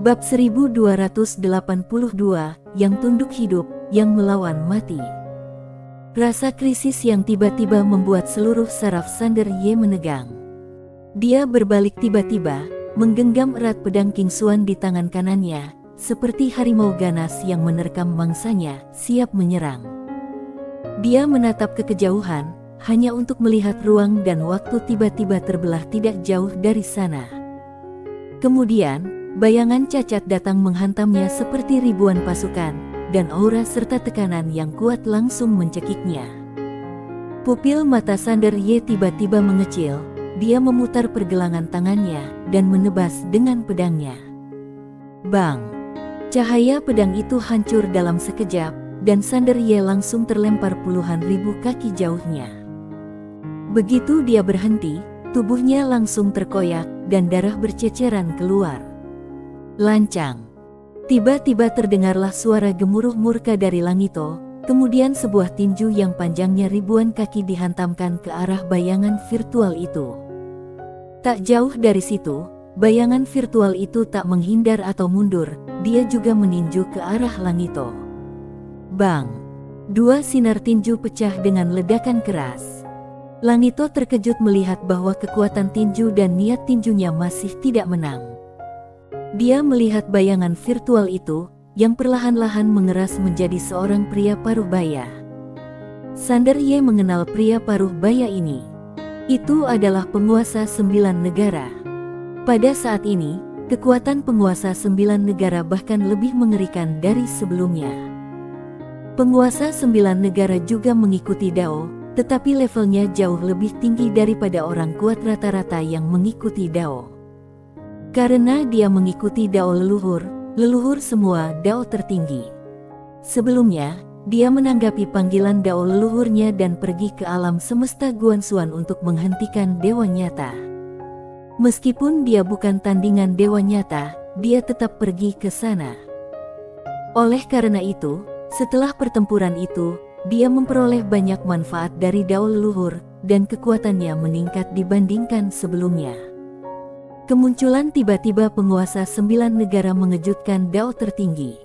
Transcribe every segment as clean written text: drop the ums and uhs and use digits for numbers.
Bab 1282, yang tunduk hidup, yang melawan mati. Rasa krisis yang tiba-tiba membuat seluruh saraf Sander Ye menegang. Dia berbalik tiba-tiba, menggenggam erat pedang King Xuan di tangan kanannya, seperti harimau ganas yang menerkam mangsanya, siap menyerang. Dia menatap ke kejauhan, hanya untuk melihat ruang dan waktu tiba-tiba terbelah tidak jauh dari sana. Kemudian, bayangan cacat datang menghantamnya seperti ribuan pasukan, dan aura serta tekanan yang kuat langsung mencekiknya. Pupil mata Sander Ye tiba-tiba mengecil, dia memutar pergelangan tangannya, dan menebas dengan pedangnya. Bang! Cahaya pedang itu hancur dalam sekejap, dan Sander Ye langsung terlempar puluhan ribu kaki jauhnya. Begitu dia berhenti, tubuhnya langsung terkoyak, dan darah berceceran keluar. Lancang. Tiba-tiba terdengarlah suara gemuruh murka dari Langito, kemudian sebuah tinju yang panjangnya ribuan kaki dihantamkan ke arah bayangan virtual itu. Tak jauh dari situ, bayangan virtual itu tak menghindar atau mundur, dia juga meninju ke arah Langito. Bang! Dua sinar tinju pecah dengan ledakan keras. Langito terkejut melihat bahwa kekuatan tinju dan niat tinjunya masih tidak menang. Dia melihat bayangan virtual itu, yang perlahan-lahan mengeras menjadi seorang pria paruh baya. Sander Ye mengenal pria paruh baya ini. Itu adalah penguasa 9 negara. Pada saat ini, kekuatan penguasa 9 negara bahkan lebih mengerikan dari sebelumnya. Penguasa 9 negara juga mengikuti Dao, tetapi levelnya jauh lebih tinggi daripada orang kuat rata-rata yang mengikuti Dao. Karena dia mengikuti Dao leluhur semua Dao tertinggi. Sebelumnya, dia menanggapi panggilan Dao leluhurnya dan pergi ke alam semesta Guanxuan untuk menghentikan dewa nyata. Meskipun dia bukan tandingan dewa nyata, dia tetap pergi ke sana. Oleh karena itu, setelah pertempuran itu, dia memperoleh banyak manfaat dari Dao leluhur, dan kekuatannya meningkat dibandingkan sebelumnya. Kemunculan tiba-tiba penguasa 9 negara mengejutkan Dao tertinggi.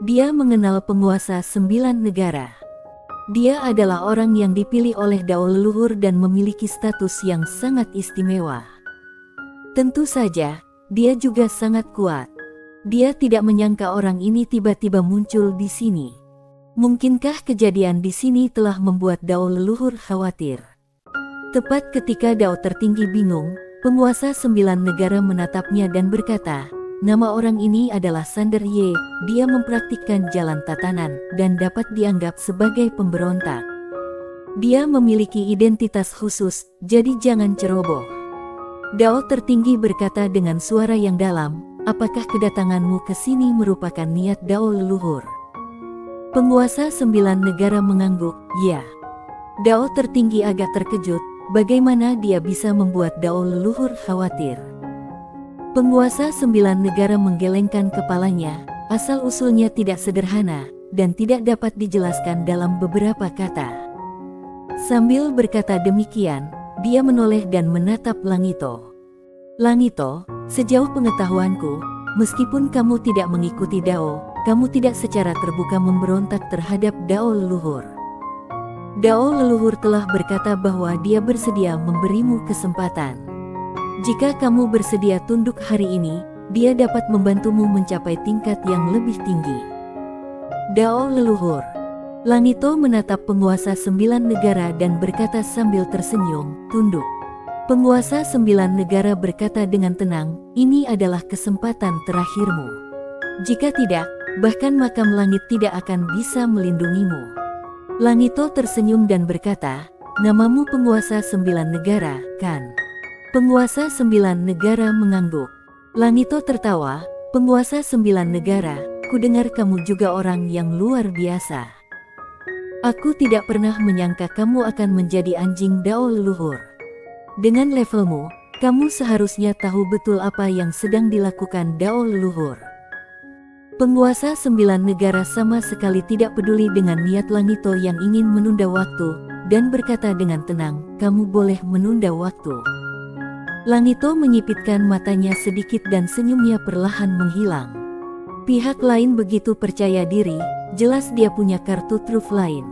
Dia mengenal penguasa 9 negara. Dia adalah orang yang dipilih oleh Dao leluhur dan memiliki status yang sangat istimewa. Tentu saja, dia juga sangat kuat. Dia tidak menyangka orang ini tiba-tiba muncul di sini. Mungkinkah kejadian di sini telah membuat Dao leluhur khawatir? Tepat ketika Dao tertinggi bingung, penguasa 9 negara menatapnya dan berkata, "Nama orang ini adalah Sander Ye, dia mempraktikkan jalan tatanan, dan dapat dianggap sebagai pemberontak. Dia memiliki identitas khusus, jadi jangan ceroboh." Dao tertinggi berkata dengan suara yang dalam, "Apakah kedatanganmu ke sini merupakan niat Dao leluhur?" Penguasa 9 negara mengangguk, "Ya." Dao tertinggi agak terkejut, bagaimana dia bisa membuat Dao leluhur khawatir. Penguasa 9 negara menggelengkan kepalanya, asal-usulnya tidak sederhana, dan tidak dapat dijelaskan dalam beberapa kata. Sambil berkata demikian, dia menoleh dan menatap Langito. "Langito, sejauh pengetahuanku, meskipun kamu tidak mengikuti Dao, kamu tidak secara terbuka memberontak terhadap Dao leluhur. Dao leluhur telah berkata bahwa dia bersedia memberimu kesempatan. Jika kamu bersedia tunduk hari ini, dia dapat membantumu mencapai tingkat yang lebih tinggi." Dao leluhur. Langito menatap penguasa 9 negara dan berkata sambil tersenyum, "Tunduk." Penguasa 9 negara berkata dengan tenang, "Ini adalah kesempatan terakhirmu. Jika tidak, bahkan makam langit tidak akan bisa melindungimu." Langito tersenyum dan berkata, "Namamu penguasa 9 negara, kan?" Penguasa 9 negara mengangguk. Langito tertawa, "Penguasa 9 negara, kudengar kamu juga orang yang luar biasa. Aku tidak pernah menyangka kamu akan menjadi anjing Dao leluhur. Dengan levelmu, kamu seharusnya tahu betul apa yang sedang dilakukan Dao leluhur." Penguasa 9 negara sama sekali tidak peduli dengan niat Langito yang ingin menunda waktu, dan berkata dengan tenang, "Kamu boleh menunda waktu. Langito menyipitkan matanya sedikit dan senyumnya perlahan menghilang. Pihak lain begitu percaya diri, jelas dia punya kartu truf lain.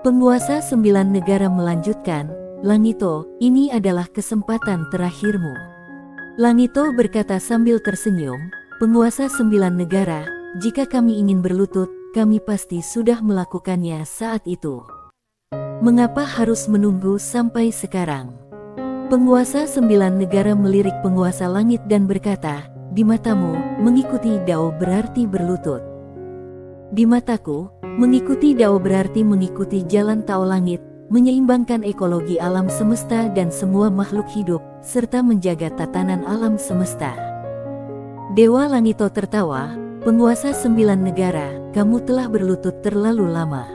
Penguasa 9 negara melanjutkan, Langito, ini adalah kesempatan terakhirmu. Langito berkata sambil tersenyum, penguasa 9 negara, jika kami ingin berlutut, kami pasti sudah melakukannya saat itu. Mengapa harus menunggu sampai sekarang? Penguasa 9 negara melirik penguasa langit dan berkata, di matamu, mengikuti Dao berarti berlutut. Di mataku, mengikuti Dao berarti mengikuti jalan Tao langit, menyeimbangkan ekologi alam semesta dan semua makhluk hidup, serta menjaga tatanan alam semesta. Dewa Langito tertawa, penguasa 9 negara, kamu telah berlutut terlalu lama.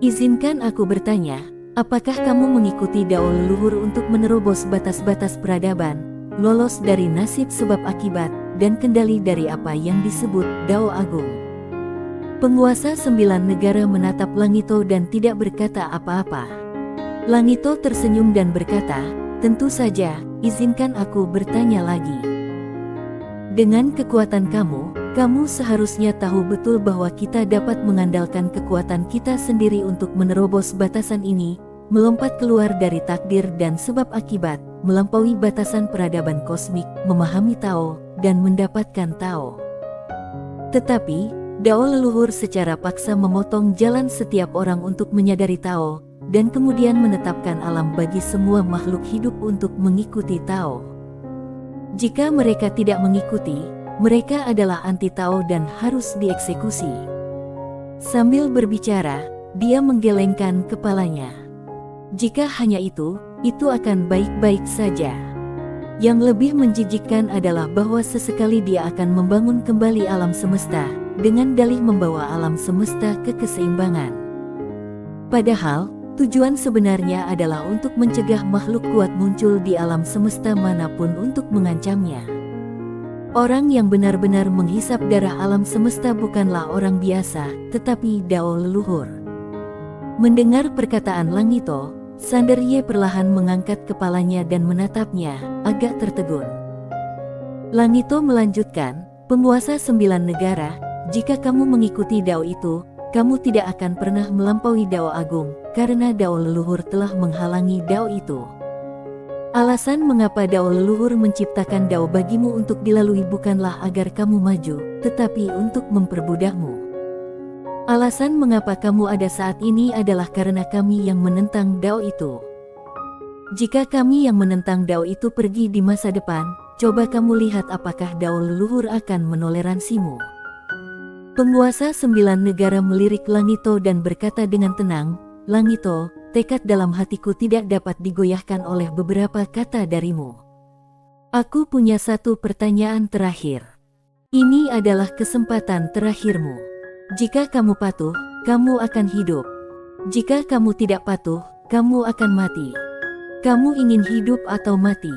Izinkan aku bertanya, apakah kamu mengikuti Dao leluhur untuk menerobos batas-batas peradaban, lolos dari nasib sebab akibat, dan kendali dari apa yang disebut Dao Agung? Penguasa 9 negara menatap Langito dan tidak berkata apa-apa. Langito tersenyum dan berkata, tentu saja, izinkan aku bertanya lagi. Dengan kekuatan kamu seharusnya tahu betul bahwa kita dapat mengandalkan kekuatan kita sendiri untuk menerobos batasan ini, melompat keluar dari takdir dan sebab akibat, melampaui batasan peradaban kosmik, memahami Tao, dan mendapatkan Tao. Tetapi, Dao leluhur secara paksa memotong jalan setiap orang untuk menyadari Tao, dan kemudian menetapkan alam bagi semua makhluk hidup untuk mengikuti Tao. Jika mereka tidak mengikuti, mereka adalah anti-Tao dan harus dieksekusi. Sambil berbicara, dia menggelengkan kepalanya. Jika hanya itu akan baik-baik saja. Yang lebih menjijikkan adalah bahwa sesekali dia akan membangun kembali alam semesta, dengan dalih membawa alam semesta ke keseimbangan. Padahal, tujuan sebenarnya adalah untuk mencegah makhluk kuat muncul di alam semesta manapun untuk mengancamnya. Orang yang benar-benar menghisap darah alam semesta bukanlah orang biasa, tetapi Dao leluhur. Mendengar perkataan Langito, Sanderye perlahan mengangkat kepalanya dan menatapnya, agak tertegun. Langito melanjutkan, penguasa 9 negara, jika kamu mengikuti Dao itu, kamu tidak akan pernah melampaui Dao Agung, karena Dao leluhur telah menghalangi Dao itu. Alasan mengapa Dao leluhur menciptakan Dao bagimu untuk dilalui bukanlah agar kamu maju, tetapi untuk mempermudahmu. Alasan mengapa kamu ada saat ini adalah karena kami yang menentang Dao itu. Jika kami yang menentang Dao itu pergi di masa depan, coba kamu lihat apakah Dao leluhur akan menoleransimu. Penguasa 9 negara melirik Langito dan berkata dengan tenang, Langito, tekad dalam hatiku tidak dapat digoyahkan oleh beberapa kata darimu. Aku punya satu pertanyaan terakhir. Ini adalah kesempatan terakhirmu. Jika kamu patuh, kamu akan hidup. Jika kamu tidak patuh, kamu akan mati. Kamu ingin hidup atau mati?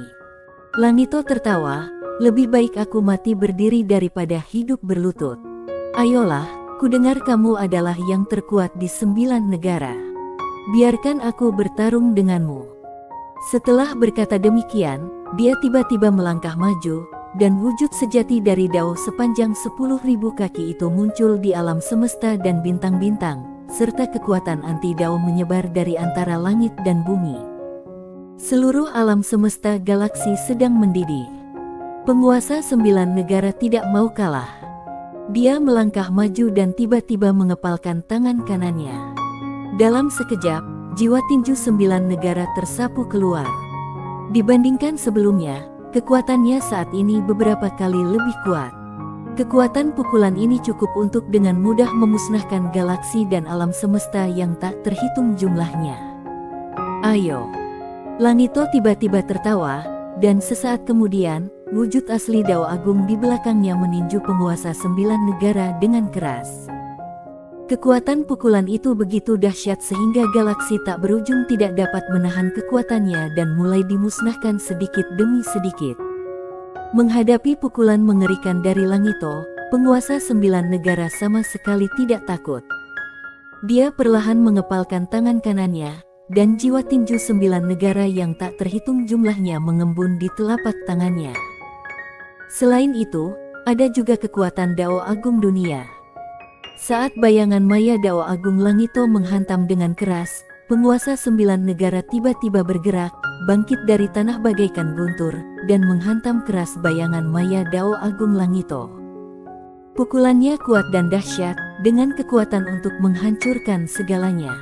Langito tertawa, lebih baik aku mati berdiri daripada hidup berlutut. Ayolah, kudengar kamu adalah yang terkuat di 9 negara. Biarkan aku bertarung denganmu. Setelah berkata demikian, dia tiba-tiba melangkah maju, dan wujud sejati dari Dao sepanjang 10.000 kaki itu muncul di alam semesta dan bintang-bintang, serta kekuatan anti-Dao menyebar dari antara langit dan bumi. Seluruh alam semesta galaksi sedang mendidih. Penguasa 9 negara tidak mau kalah. Dia melangkah maju dan tiba-tiba mengepalkan tangan kanannya. Dalam sekejap, jiwa tinju 9 negara tersapu keluar. Dibandingkan sebelumnya, kekuatannya saat ini beberapa kali lebih kuat. Kekuatan pukulan ini cukup untuk dengan mudah memusnahkan galaksi dan alam semesta yang tak terhitung jumlahnya. Ayo. Langito tiba-tiba tertawa, dan sesaat kemudian, wujud asli Dao Agung di belakangnya meninju penguasa 9 negara dengan keras. Kekuatan pukulan itu begitu dahsyat sehingga galaksi tak berujung tidak dapat menahan kekuatannya dan mulai dimusnahkan sedikit demi sedikit. Menghadapi pukulan mengerikan dari Langito, penguasa 9 negara sama sekali tidak takut. Dia perlahan mengepalkan tangan kanannya, dan jiwa tinju 9 negara yang tak terhitung jumlahnya mengembun di telapak tangannya. Selain itu, ada juga kekuatan Dao Agung dunia. Saat bayangan maya Dao Agung Langito menghantam dengan keras, penguasa 9 negara tiba-tiba bergerak, bangkit dari tanah bagaikan guntur, dan menghantam keras bayangan maya Dao Agung Langito. Pukulannya kuat dan dahsyat, dengan kekuatan untuk menghancurkan segalanya.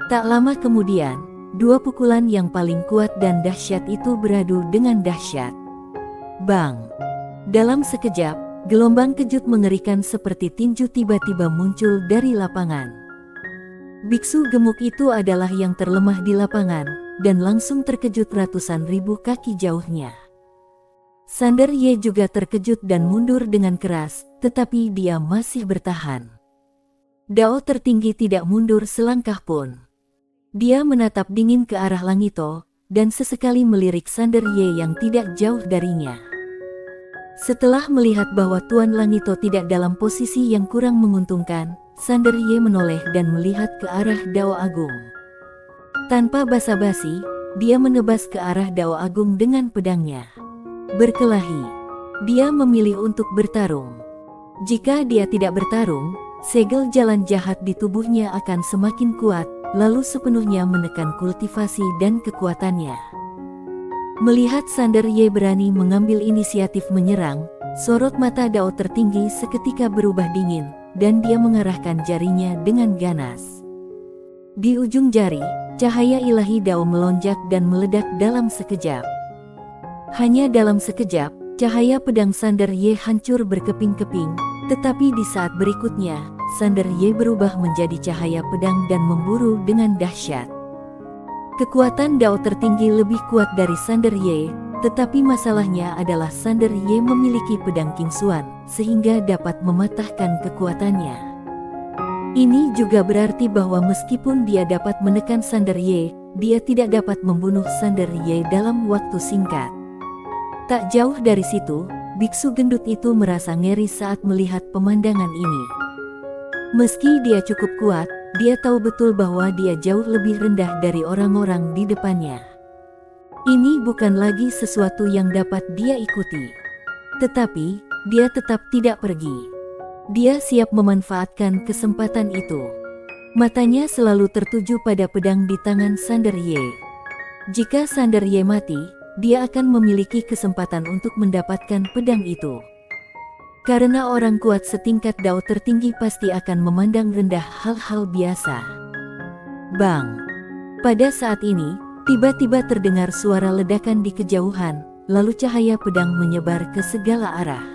Tak lama kemudian, dua pukulan yang paling kuat dan dahsyat itu beradu dengan dahsyat. Bang! Dalam sekejap, gelombang kejut mengerikan seperti tinju tiba-tiba muncul dari lapangan. Biksu gemuk itu adalah yang terlemah di lapangan, dan langsung terkejut ratusan ribu kaki jauhnya. Sander Ye juga terkejut dan mundur dengan keras, tetapi dia masih bertahan. Dao tertinggi tidak mundur selangkah pun. Dia menatap dingin ke arah Langito, dan sesekali melirik Sander Ye yang tidak jauh darinya. Setelah melihat bahwa Tuan Langito tidak dalam posisi yang kurang menguntungkan, Sander Ye menoleh dan melihat ke arah Dao Agung. Tanpa basa-basi, dia menebas ke arah Dao Agung dengan pedangnya. Berkelahi. Dia memilih untuk bertarung. Jika dia tidak bertarung, segel jalan jahat di tubuhnya akan semakin kuat, lalu sepenuhnya menekan kultivasi dan kekuatannya. Melihat Sander Ye berani mengambil inisiatif menyerang, sorot mata Dao tertinggi seketika berubah dingin, dan dia mengarahkan jarinya dengan ganas. Di ujung jari, cahaya ilahi Dao melonjak dan meledak dalam sekejap. Hanya dalam sekejap, cahaya pedang Sander Ye hancur berkeping-keping, tetapi di saat berikutnya, Sander Ye berubah menjadi cahaya pedang dan memburu dengan dahsyat. Kekuatan Dao tertinggi lebih kuat dari Sander Ye, tetapi masalahnya adalah Sander Ye memiliki pedang King Xuan, sehingga dapat mematahkan kekuatannya. Ini juga berarti bahwa meskipun dia dapat menekan Sander Ye, dia tidak dapat membunuh Sander Ye dalam waktu singkat. Tak jauh dari situ, biksu gendut itu merasa ngeri saat melihat pemandangan ini. Meski dia cukup kuat, dia tahu betul bahwa dia jauh lebih rendah dari orang-orang di depannya. Ini bukan lagi sesuatu yang dapat dia ikuti. Tetapi, dia tetap tidak pergi. Dia siap memanfaatkan kesempatan itu. Matanya selalu tertuju pada pedang di tangan Sander Ye. Jika Sander Ye mati, dia akan memiliki kesempatan untuk mendapatkan pedang itu. Karena orang kuat setingkat Dao tertinggi pasti akan memandang rendah hal-hal biasa. Bang! Pada saat ini, tiba-tiba terdengar suara ledakan di kejauhan, lalu cahaya pedang menyebar ke segala arah.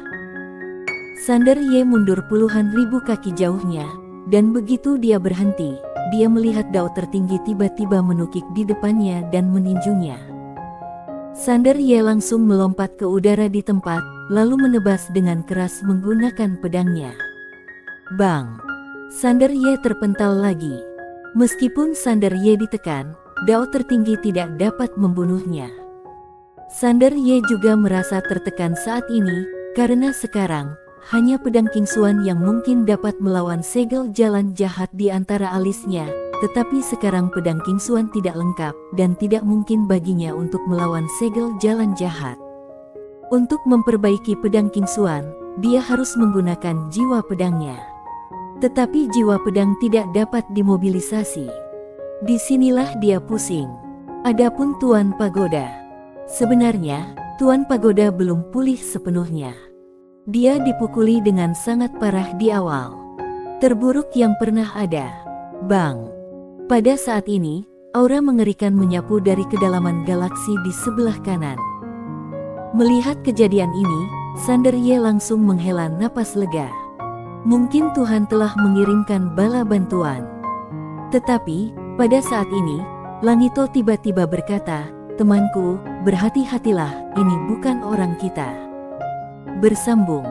Sander Ye mundur puluhan ribu kaki jauhnya, dan begitu dia berhenti, dia melihat Dao tertinggi tiba-tiba menukik di depannya dan meninjunya. Sander Ye langsung melompat ke udara di tempat, lalu menebas dengan keras menggunakan pedangnya. Bang! Sander Ye terpental lagi. Meskipun Sander Ye ditekan, Dao tertinggi tidak dapat membunuhnya. Sander Ye juga merasa tertekan saat ini, karena sekarang, hanya pedang King Xuan yang mungkin dapat melawan segel jalan jahat di antara alisnya. Tetapi sekarang pedang King Xuan tidak lengkap, dan tidak mungkin baginya untuk melawan segel jalan jahat. Untuk memperbaiki pedang King Xuan, dia harus menggunakan jiwa pedangnya. Tetapi jiwa pedang tidak dapat dimobilisasi. Disinilah dia pusing. Adapun Tuan Pagoda. Sebenarnya, Tuan Pagoda belum pulih sepenuhnya. Dia dipukuli dengan sangat parah di awal. Terburuk yang pernah ada. Bang! Pada saat ini, aura mengerikan menyapu dari kedalaman galaksi di sebelah kanan. Melihat kejadian ini, Sander Ye langsung menghela napas lega. Mungkin Tuhan telah mengirimkan bala bantuan. Tetapi, pada saat ini, Langito tiba-tiba berkata, "Temanku, berhati-hatilah, ini bukan orang kita." Bersambung.